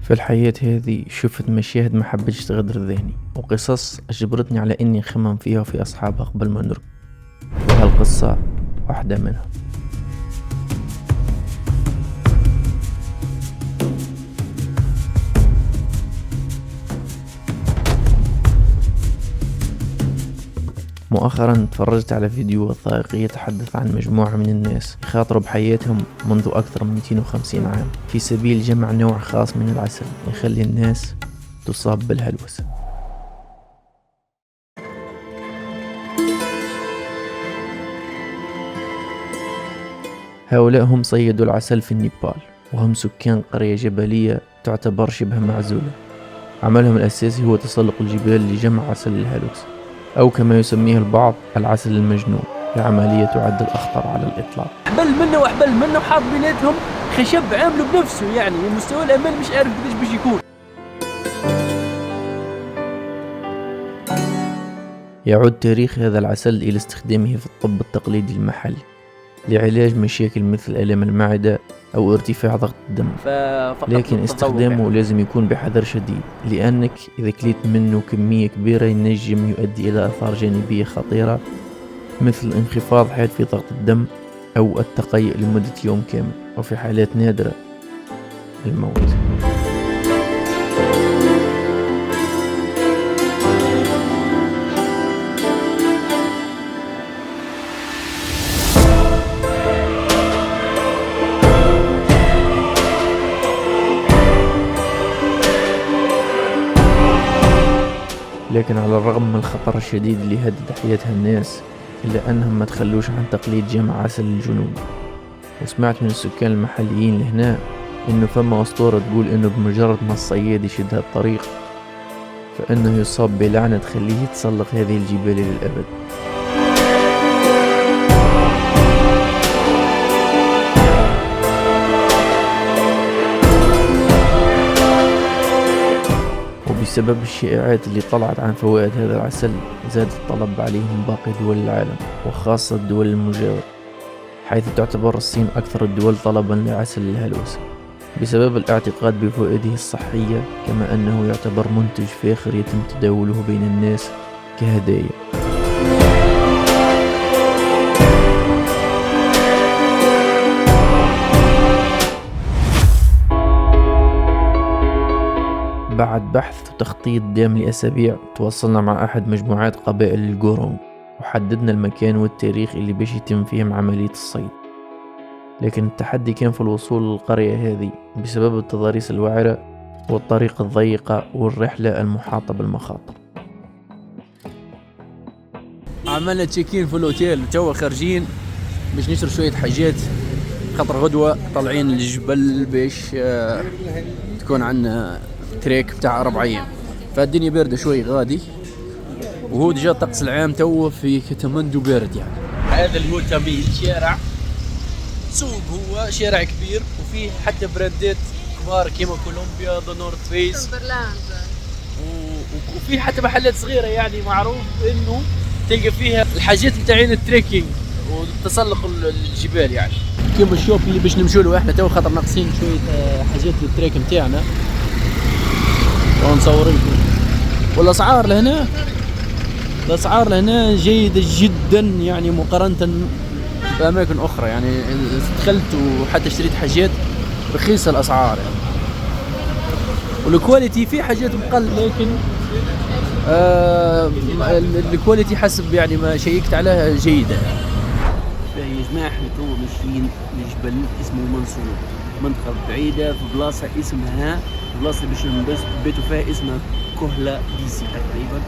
في الحياة هذه شفت مشاهد ما حبيتش تغادر ذهني، وقصص أجبرتني على إني أخمم فيها وفي أصحابها قبل ما نرقد، وهالقصة واحدة منها. مؤخرا تفرجت على فيديو وثائقي يتحدث عن مجموعة من الناس يخاطروا بحياتهم منذ أكثر من 250 عام في سبيل جمع نوع خاص من العسل يخلي الناس تصاب بالهلوسة. هؤلاء هم صيدوا العسل في النيبال، وهم سكان قرية جبلية تعتبر شبه معزولة. عملهم الأساسي هو تسلق الجبال لجمع عسل الهلوسة، أو كما يسميه البعض العسل المجنون، في عملية تعد الأخطر على الإطلاق. أحبل منه وحاط بيناتهم خشب عامله بنفسه، يعني مستوى الأمان مش عارف قديش باش يكون. يعود تاريخ هذا العسل إلى استخدامه في الطب التقليدي المحلي لعلاج مشاكل مثل ألم المعدة أو ارتفاع ضغط الدم، لكن استخدامه لازم يكون بحذر شديد، لأنك إذا كليت منه كمية كبيرة ينجم يؤدي إلى آثار جانبية خطيرة مثل انخفاض حاد في ضغط الدم أو التقيؤ لمدة يوم كامل، وفي حالات نادرة الموت. لكن على الرغم من الخطر الشديد اللي هدد حياة الناس، إلا أنهم ما تخلوش عن تقليد جمع عسل الجنوب. وسمعت من السكان المحليين لهنا إنه فما أسطورة تقول إنه بمجرد ما الصياد يشد هالطريق فإنه يصاب بلعنة تخليه يتسلق هذه الجبال للأبد. بسبب الشائعات اللي طلعت عن فوائد هذا العسل زاد الطلب عليه من باقي دول العالم، وخاصة الدول المجاورة، حيث تعتبر الصين أكثر الدول طلبا لعسل الهلوسة بسبب الاعتقاد بفوائده الصحية، كما أنه يعتبر منتج فاخر يتم تداوله بين الناس كهدايا. بعد بحث وتخطيط دام لأسابيع توصلنا مع أحد مجموعات قبائل الجورونغ، وحددنا المكان والتاريخ اللي باش يتم فيهم عملية الصيد. لكن التحدي كان في الوصول للقرية هذه بسبب التضاريس الوعرة والطريق الضيقة والرحلة المحاطة بالمخاطر. عملنا تشيكين في الأوتيل وتوا خارجين باش نشرب شوية حاجات، خاطر غدوة طالعين للجبل باش تكون عنا تريك بتاع 4 أيام، فالدنيا باردة شوي غادي، وهو ديجا الطقس العام تو في كتمندو بارد يعني. هذا اللي هو تميل شارع سوق، هو شارع كبير وفيه حتى براندات كبار كيما كولومبيا، ذا نورث فيس، وفيه حتى محلات صغيرة، يعني معروف انه تلقى فيها الحاجات متاعين التريكينج وتسلق الجبال، يعني كيما الشوب اللي باش نمشوا له احنا تو، خاطر ناقصين شوية حاجات للتريك متاعنا ونصور لكم. والاسعار لهنا جيدة جدا، يعني مقارنة بأماكن أخرى، يعني دخلت وحتى اشتريت حاجات رخيصة الأسعار يعني. والكواليتي في حاجات مقل، لكن الكواليتي حسب يعني ما شيكت عليها جيدة. يا جماعة احنا تو ماشيين لجبل اسمه منصور، منطقة بعيدة في بلاصة اسمها البلاصة باش نبيتوا فيها اسمها كهلة ديسي تقريبا،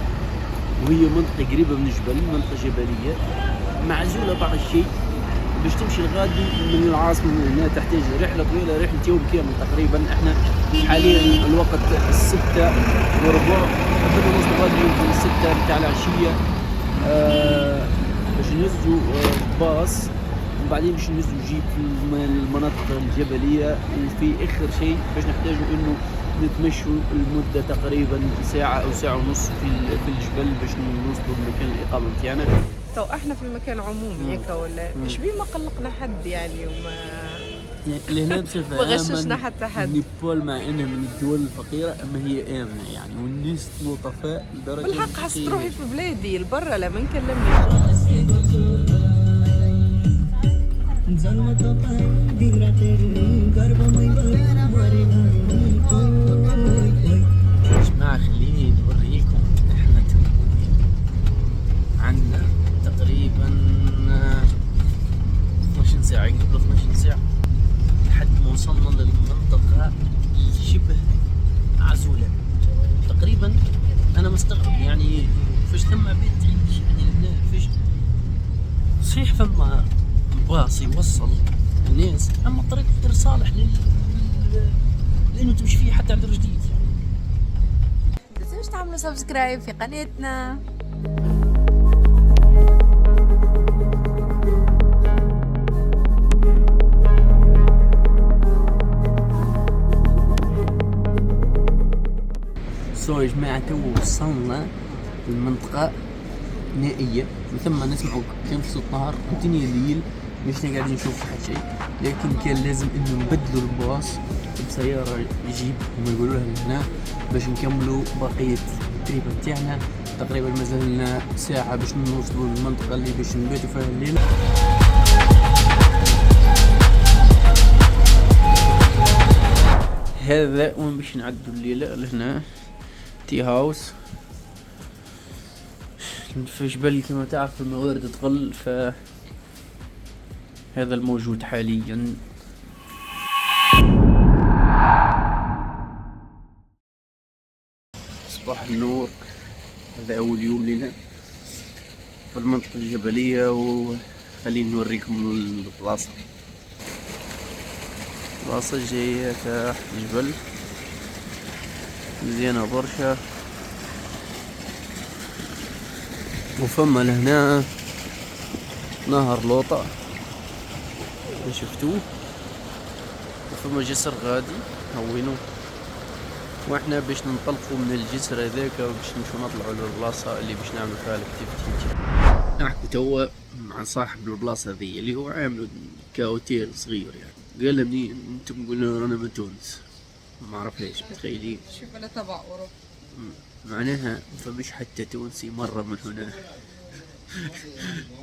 وهي منطقة قريبة من الجبل، منطقة جبلية معزولة بعض الشيء. باش تمشي لغادي من العاصمة من هنا تحتاج رحلة طويلة، رحلة يوم كامل تقريبا. احنا حاليا الوقت 6:15، قبل نوصل غادي يمكن 6 بتاع العشية، باش ننزلوا باص وبعدين باش ننزلوا جيب في المناطق الجبلية. وفي اخر شيء باش نحتاجوا انه نتمشوا المدة تقريبا ساعة او ساعة ونص في الجبل باش نوصلوا لمكان الاقامة متاعنا. تو احنا في مكان عمومي هيك ولا ايش بيه ما قلقنا حد يعني، وما اللي هنا بصفة ما غششنا حتى حد. نيبال مع انها من الدول الفقيرة اما هي آمنة يعني، والناس لطفاء لدرجة بالحق حس مستحيلة. تروحي في بلادي البرة لما نكلمني. جماعة خليني نوريكم احنا توين. عندنا تقريبا 12 ساعة، قبل 12 ساعة لحد ما وصلنا للمنطقة شبه عزولة تقريبا. انا مستغرب يعني فاش ثم بيت تعيش يعني هنا فاش صحيح فما باص يوصل الناس، اما الطريق غير صالح لانه تمشي فيه حتى على الجديد. تنسوش تعملوا سبسكرايب في قناتنا. يا جماعة تو وصلنا للمنطقة نائية، من ثم نسمعوا كان في صوت نهر والدنيا ليل مش قاعدين نشوف حد شيء، لكن كان لازم انه نبدلوا الباص بسيارة يجيب هم يقولوا لها هنا باش نكملوا بقية التريب بتاعنا. تقريبا مازلنا ساعة باش نوصلوا للمنطقة اللي باش نباتوا فيها الليلة. هذا وين باش نعدوا الليلة لهنا تي هاوس في جبل كما تعرف الموارد تقل، ف هذا الموجود حاليا. صباح النور، هذا أول يوم لنا في المنطقة الجبلية، وخليني نوريكم البلاصة. البلاصة جاية تحت الجبل مزيانة برشا، وفما لهنا نهر لوطة اللي شفتوه، وفما جسر غادي هوينو، واحنا باش ننطلقوا من الجسر هذاك باش نمشوا نطلعوا للبلاصة اللي باش نعملوا فيها الاكتيفيتي. نحكي توا مع صاحب البلاصة ذي اللي هو عامل كاوتيل صغير يعني، قال لي انتم قلنا رانا من تونس، ما عرف ليش متخيلين شوف انا تبع اوروبا معناها فمش حتى تونسي مرة من هنا.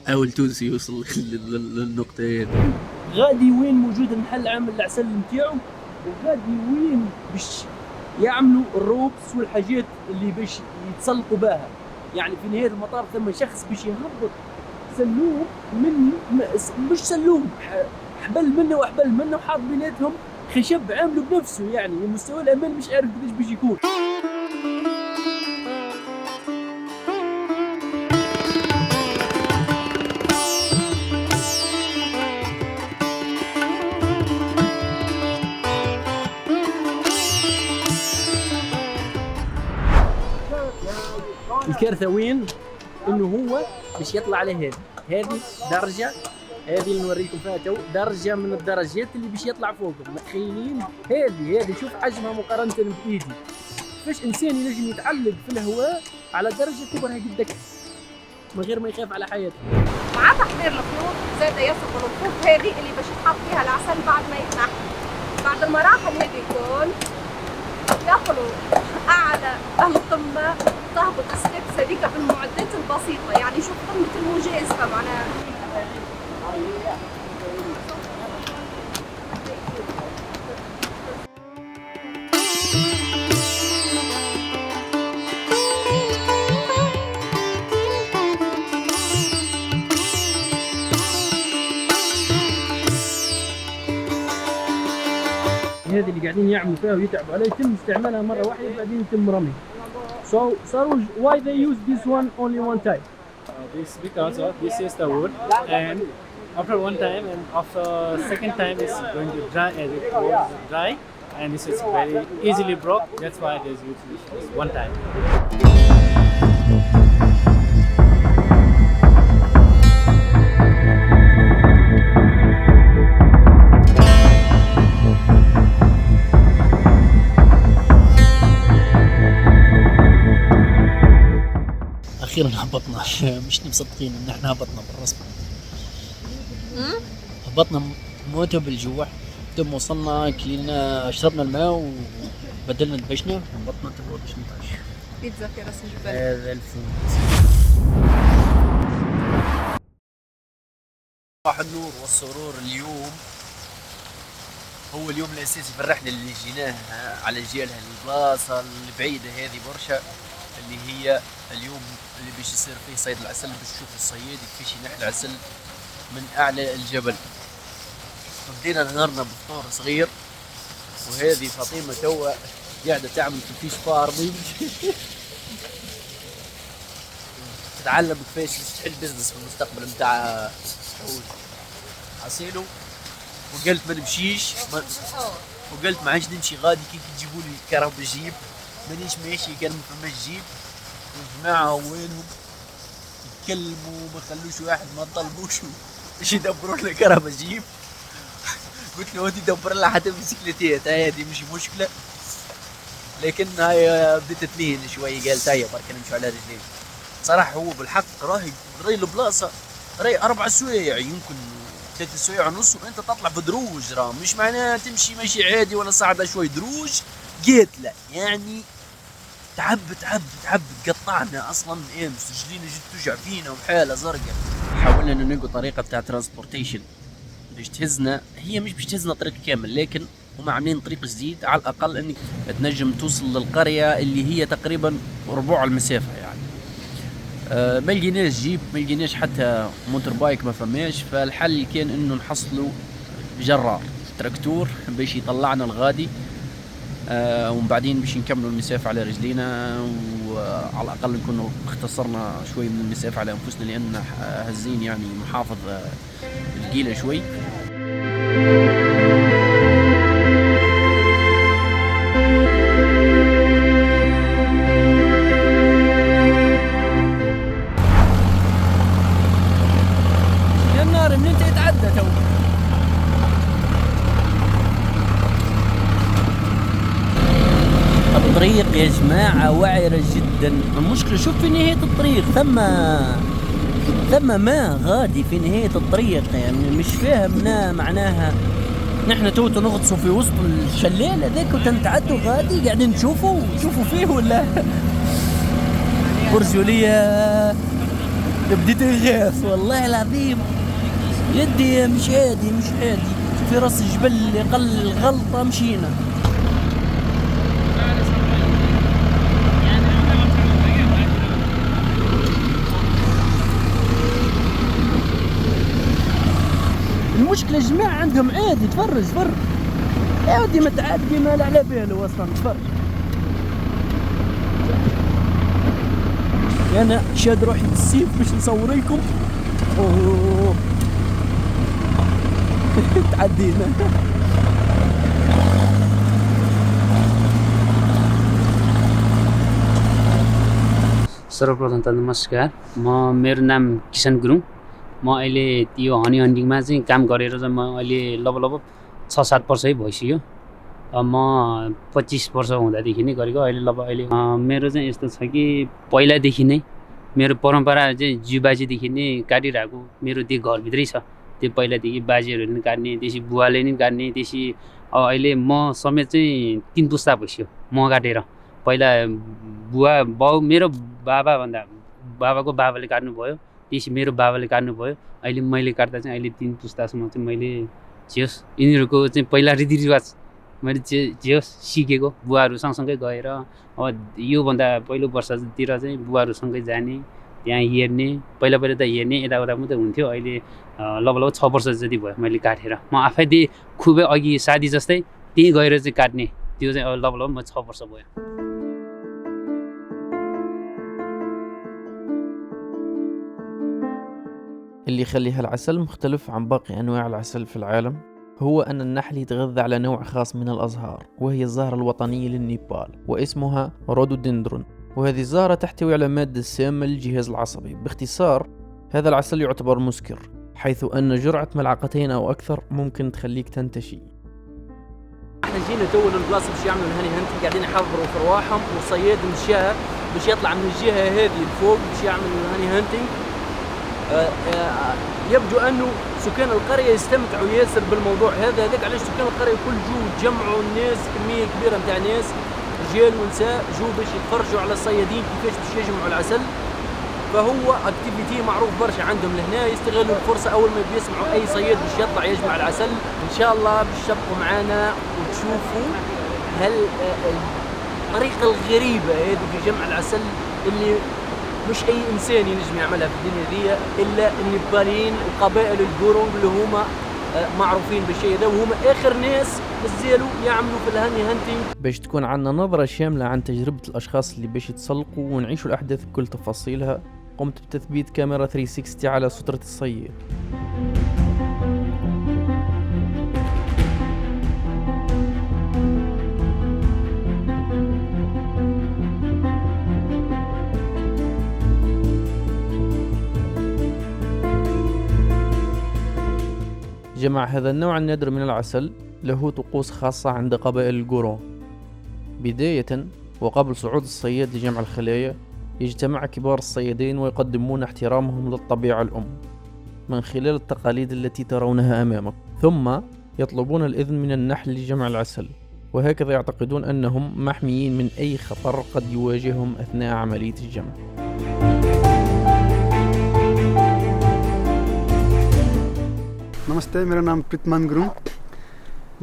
أول تونسي يوصل للنقطة هذه. غادي وين موجود المحل عامل العسل نتاعو، وغادي وين باش يعملوا الروبس والحاجات اللي باش يتسلقوا بها. يعني في نهاية المطار ثم شخص باش يهبط سلوم من مش سلوم، حبل منه وحبل منه وحاط بيناتهم خشب عامله بنفسه، يعني مستوى الأمان مش عارف قديش باش يكون. الكارثة وين؟ انه هو باش يطلع على هذه درجة، هذه اللي نوريكم فيها تو، درجة من الدرجات اللي باش يطلع فوقهم، متخيلين؟ هذه شوف حجمها مقارنة بإيدي، فاش إنسان ينجم يتعلق في الهواء على درجة كبرها قدك من غير ما يخاف على حياته. مع تحضير الخيوط زاد يصب الخطوط هذه اللي باش يتحط فيها العسل بعد ما يتنحى. بعد المراحل هذه الكل يدخلوا أعلى القمة، تهبط الستبس هذيك بالمعدات البسيطة، يعني شوف قمة المجازفة معناها. هذه اللي قاعدين يعملوا فيها ويتعبوا عليها يتم استعمالها مرة واحدة وبعدين يتم رميها. So Saruj, why they use this one only one time? This because of this is the wood, and after one time and after second time it's going to dry as it goes dry, and this is very easily broke. That's why they use this one time. اخيرا هبطنا. مش مصدقين ان احنا هبطنا بالرسم. هبطنا موتة بالجوع، دوم وصلنا كلينا شربنا الماء وبدلنا دبشنا وبطنا تبغى باش نتعشى. بيتزا في راس الجبل. هذا الفول. صباح النور والسرور. اليوم هو اليوم الأساسي في الرحلة اللي جيناها على جيلها البلاصة البعيدة هذه برشا، اللي هي اليوم اللي باش يصير فيه صيد العسل، باش تشوف الصياد كيفاش ينحي العسل من أعلى الجبل. بدينا نهارنا بفطور صغير، وهذه فاطمة توا قاعدة تعمل في الفيش فارمينج تتعلم كيفاش تحل بزنس في المستقبل نتاع عسيلو. وقلت ما نمشيش وقلت ما عادش نمشي غادي كي تجيبوا لي كرهب الجيب، مانيش ماشي قال ما فماش جيب. والجماعة وينهم يتكلموا ما خلوش واحد ما طلبوش باش يدبروا لنا كرهب الجيب. قلت له ودي دبر لها حتى بسكليتات هذه مش مشكلة، لكن هاي بديت تلين شوي. قالت هيا برك نمشي على رجلين. صراحة هو بالحق راهي البلاصة راهي 4 سوايع يمكن 3 سوايع ونص، وانت تطلع بدروج. راه مش معناها تمشي ماشي عادي ولا صعدة شوي دروج قاتلة يعني. تعب قطعنا اصلا امس رجلينا جت توجع فينا وحالة زرقاء. حاولنا انه نلقوا طريقة بتاع ترانسبورتيشن باش تهزنا، هي مش باش تهزنا طريق كامل، لكن هم عاملين طريق جديد على الاقل انك تنجم توصل للقرية اللي هي تقريبا ربع المسافة يعني. ما لقيناش جيب، ما لقيناش حتى موتور بايك ما فماش، فالحل كان انه نحصلوا جرار تراكتور باش يطلعنا الغادي، ومن بعدين باش نكملوا المسافة على رجلينا، وعلى الاقل نكونوا اختصرنا شوي من المسافة على انفسنا، لان هزين يعني محافظ ثقيلة شوي. يا النار من انت يتعدى تو. الطريق يا جماعة وعرة جدا. المشكلة شوف في نهاية الطريق ثم ما غادي في نهاية الطريق، يعني مش فاهمنا معناها نحن تو نغطسوا في وسط الشلال هذاك وتنتعدوا غادي قاعدين تشوفوا فيه ولا برجولية. بديت نخاف والله العظيم، يدي مش عادي في راس الجبل اللي قل غلطة مشينا. المشكلة يا جماعة عندهم عادي. تفرج عادي ما تعدي ما لا على باله اصلا. تفرج انا شاد روحي بالسيف باش نصور لكم. اوه تعدينا. सर्वप्रथम त नमस्कार, मेरो नाम किशन गुरुङ। म अहिले यो हनी हन्टिङमा चाहिँ काम गरेर चाहिँ म अहिले लगभग 6-7 वर्षै भइसक्यो। म 25 वर्ष हुँदादेखि नै गरेको। अहिले मेरो चाहिँ यस्तो छ कि पहिलादेखि नै मेरो परम्परा चाहिँ जुबाजेदेखि नै काटिरहेको। मेरो त्यो घरभित्रै छ, त्यो पहिलादेखि बाजेहरूले नि काट्ने, त्यसै बुवाले नि काट्ने, त्यसै अहिले म समेत चाहिँ 3 पुस्ता भइसक्यो म काटेर। पहिला बाउ मेरो बाबाको बाबाले काट्नुभयो, त्यसै मेरो बाबाले काट्नुभयो, अहिले मैले काट्दा चाहिँ अहिले 3 पुस्तासम्म चाहिँ मैले जेहोस् यिनीहरूको चाहिँ पहिला रीतिरिवाज मैले जेहोस् सिकेको। बुवाहरू सँगसँगै गएर अब योभन्दा पहिलो वर्षतिर चाहिँ बुवाहरूसँगै जाने, त्यहाँ हेर्ने, पहिला त हेर्ने यताउता मात्रै हुन्थ्यो। अहिले लगभग 6 वर्ष जति भयो मैले काटेर। म आफै त्यही खुबै अघि साथी जस्तै त्यहीँ गएर चाहिँ काट्ने, त्यो चाहिँ लगभग म 6 वर्ष भयो। اللي يخلي هالعسل مختلف عن باقي أنواع العسل في العالم هو أن النحل يتغذى على نوع خاص من الأزهار، وهي الزهرة الوطنية للنيبال واسمها رودودندرون. وهذه الزهرة تحتوي على مادة سامة للجهاز العصبي. باختصار هذا العسل يعتبر مسكر، حيث أن جرعة ملعقتين أو أكثر ممكن تخليك تنتشي. احنا جينا تو البلاصة باش يعملوا الهاني هانتنج، قاعدين يحضروا في رواحهم، والصياد مشى باش يطلع من الجهة هذه لفوق باش يعمل الهاني هانتنج. يبدو أنه سكان القرية يستمتعوا ياسر بالموضوع هذاك علاش سكان القرية كل جو جمعوا الناس كمية كبيرة نتاع ناس رجال ونساء جو باش يتفرجوا على الصيادين كيفاش باش يجمعوا العسل. فهو اكتيفيتي معروف برشا عندهم لهنا، يستغلوا الفرصة أول ما بيسمعوا أي صياد باش يطلع يجمع العسل. إن شاء الله باش تبقوا معانا وتشوفوا هل الطريقة الغريبة هذه في جمع العسل اللي مش أي إنسان ينجم يعملها في الدنيا دي إلا النيباليين وقبائل الجورونغ اللي هما معروفين بالشيء ده، وهم آخر ناس مازالوا يعملوا في الهاني هانتينج. باش تكون عندنا نظرة شاملة عن تجربة الأشخاص اللي باش يتسلقوا ونعيشوا الأحداث بكل تفاصيلها، قمت بتثبيت كاميرا 360 على سترة الصياد. جمع هذا النوع النادر من العسل له طقوس خاصة عند قبائل الجورونغ. بداية وقبل صعود الصياد لجمع الخلايا، يجتمع كبار الصيادين ويقدمون احترامهم للطبيعة الأم من خلال التقاليد التي ترونها أمامك، ثم يطلبون الإذن من النحل لجمع العسل، وهكذا يعتقدون أنهم محميين من أي خطر قد يواجههم أثناء عملية الجمع. नमस्ते, मेरो नाम प्रितमान गुरुङ।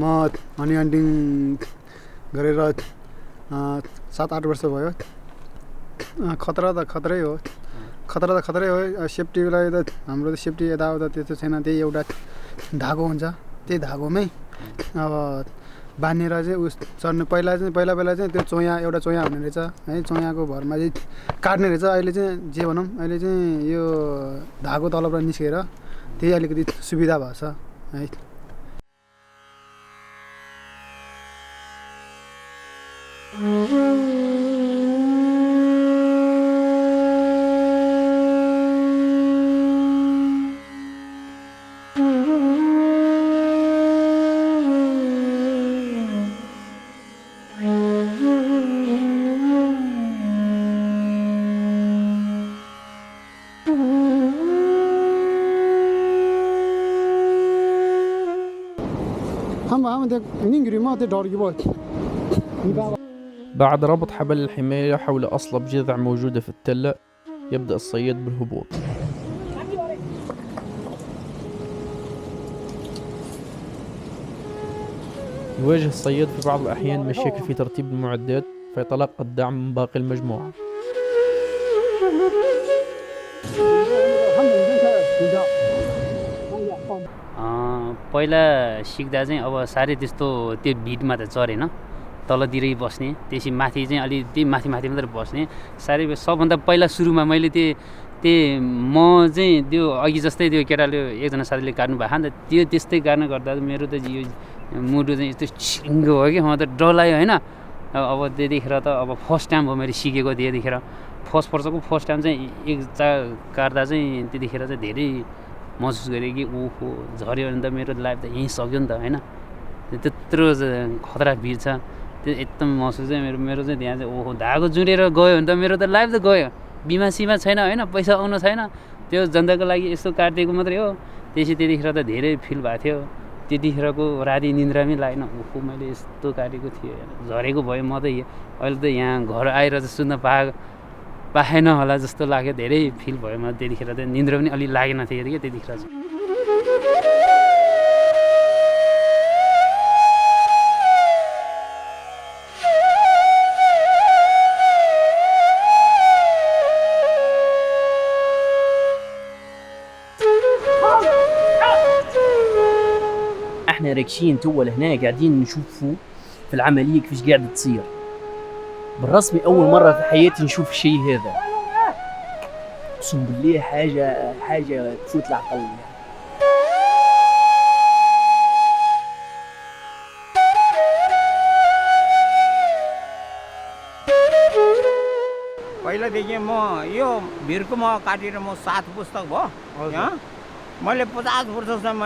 म हनी हन्टिङ गरेर 7-8 वर्ष भयो। खतरा त खतरै हो, सेफ्टीलाई त हाम्रो त सेफ्टी यताउता त्यस्तो छैन। त्यही एउटा धागो हुन्छ, त्यही धागोमै अब बाँधेर चाहिँ उस चढ्नु। पहिला चाहिँ त्यो चोया, एउटा चोया हुने रहेछ है, चोयाको भरमा चाहिँ काट्ने रहेछ। अहिले चाहिँ जे भनौँ, अहिले चाहिँ यो धागो तलबाट निस्केर त्यही अलिकति सुविधा भएको छ है। بعد ربط حبل الحماية حول أصلب جذع موجودة في التلة، يبدأ الصياد بالهبوط. يواجه الصياد في بعض الأحيان مشاكل في ترتيب المعدات، فيتلقى الدعم من باقي المجموعة. पहिला सिक्दा चाहिँ अब साह्रै त्यस्तो त्यो भिडमा त चढेन, तलतिरै बस्ने, त्यसै माथि चाहिँ अलि त्यही माथि मात्रै बस्ने। साह्रै सबभन्दा पहिला सुरुमा मैले म चाहिँ त्यो अघि जस्तै त्यो केटाले एकजना साथीले काट्नु भएको नि त, त्यो त्यस्तै काट्न गर्दा मेरो त यो मुटु चाहिँ यस्तो छिङ्गो हो कि, म त डर लाग्यो होइन। अब त्यतिखेर त अब फर्स्ट टाइम हो मैले सिकेको। त्यतिखेर फर्स्ट टाइम चाहिँ एक काट्दा चाहिँ त्यतिखेर चाहिँ धेरै महसुस गरेँ कि ओहो झऱ्यो भने त मेरो लाइफ त यहीँ सक्यो नि त होइन। त्यत्रो खतरा भिड छ, त्यो एकदम महसुस चाहिँ मेरो चाहिँ त्यहाँ चाहिँ ओहो धागो जुरेर गयो भने त मेरो त लाइफ त गयो। बिमा सिमा छैन होइन, पैसा आउनु छैन, त्यो जनताको लागि यस्तो काटिदिएको मात्रै हो। त्यतिखेर त धेरै फिल भएको थियो। त्यतिखेरको राति निन्द्रामै लागेन, ओहो मैले यस्तो काटेको थिएँ, झरेको भयो म त। अहिले त यहाँ घर आएर चाहिँ सुन्न पाएन होला जस्तो लाग्यो, धेरै फिल भयो म त्यतिखेर। त निन्द्रा पनि अलि लागेन थियो कि त्यतिखेर चाहिँ। احنا راكشين توا لهنا قاعدين نشوفوا في العمليه كيفاش قاعده تصير. بالرسمي اول مره في حياتي نشوف الشيء هذا، اقسم بالله حاجه تفوت العقل. पहिलादेखि म यो भिरको म काटेर म 7 पुस्तक भयो यहाँ। मैले 50 वर्षसम्म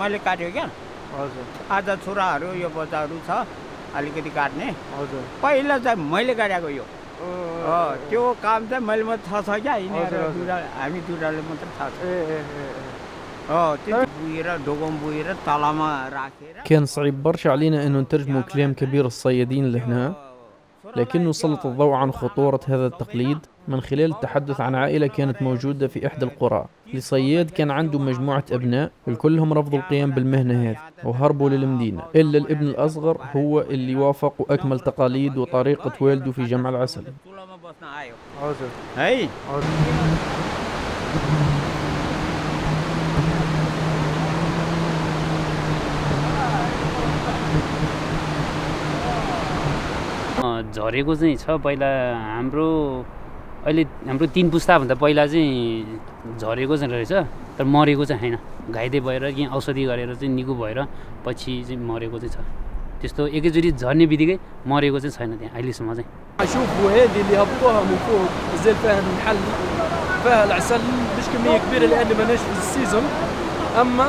मैले काट्यो क्या। हजुर, आज छोराहरू यो बच्चाहरू छ अलिकति काट्ने। हजुर, पहिला चाहिँ मैले काटेको यो त्यो काम चाहिँ मैले मात्रै थाहा छ क्या यिनीहरू हामी दुईटाले मात्रै थाहा छ त्यो बुएर ढोगम बुएर तलामा राखेर. كان صعيب برشا علينا أنه نترجموا كلام كبير الصيادين اللي هنا، لكنه سلط الضوء عن خطورة هذا التقليد من خلال التحدث عن عائلة كانت موجودة في إحدى القرى لصياد كان عنده مجموعة أبناء، الكلهم رفضوا القيام بالمهنة هذه وهربوا للمدينة، إلا الابن الأصغر هو اللي وافق وأكمل تقاليد وطريقة والده في جمع العسل. झरेको चाहिँ छ पहिला हाम्रो अहिले हाम्रो 3 पुस्ताभन्दा पहिला चाहिँ झरेको चाहिँ रहेछ, तर मरेको चाहिँ हैन, घाइते भएर कि औषधि गरेर चाहिँ निको भएर पछि चाहिँ मरेको चाहिँ छ। त्यस्तो एकैचोटि झर्ने बित्तिकै मरेको चाहिँ छैन त्यहाँ अहिलेसम्म चाहिँ. شوفوا هذه اللي هبطوها من فوق نزل فيها المحل فيها العسل مش كمية كبيرة لأن ماناش في السيزون، أما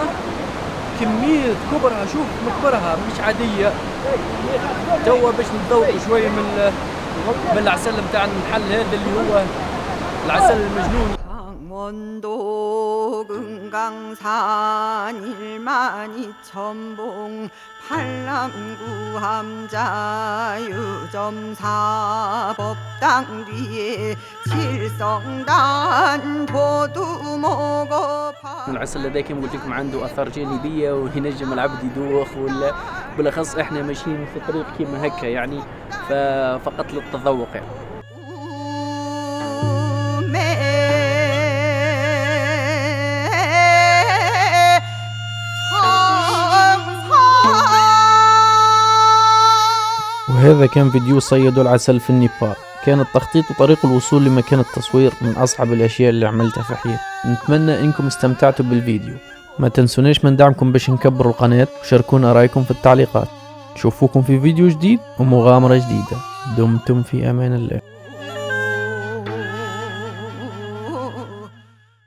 كمية كبرها شوف مكبرها مش عادية. توا باش نذوقوا شوية من العسل بتاع المحل هذا اللي هو العسل المجنون. 강원도 금강산 일만이 천봉 팔남구 함자 유점사 법당 뒤에 칠성단 도두 먹어파. العسل هذاك كما قلت لكم عنده اثار جانبيه وينجم العبد يدوخ ولا بالاخص احنا ماشيين في طريق كيما هكا يعني فقط للتذوق يعني. وهذا كان فيديو صيدوا العسل في النيبال. كان التخطيط وطريق الوصول لمكان التصوير من أصعب الأشياء اللي عملتها في حياتي. نتمنى إنكم استمتعتوا بالفيديو. ما تنسونيش من دعمكم باش نكبروا القناة وشاركونا رأيكم في التعليقات. نشوفوكم في فيديو جديد ومغامرة جديدة. دمتم في أمان الله.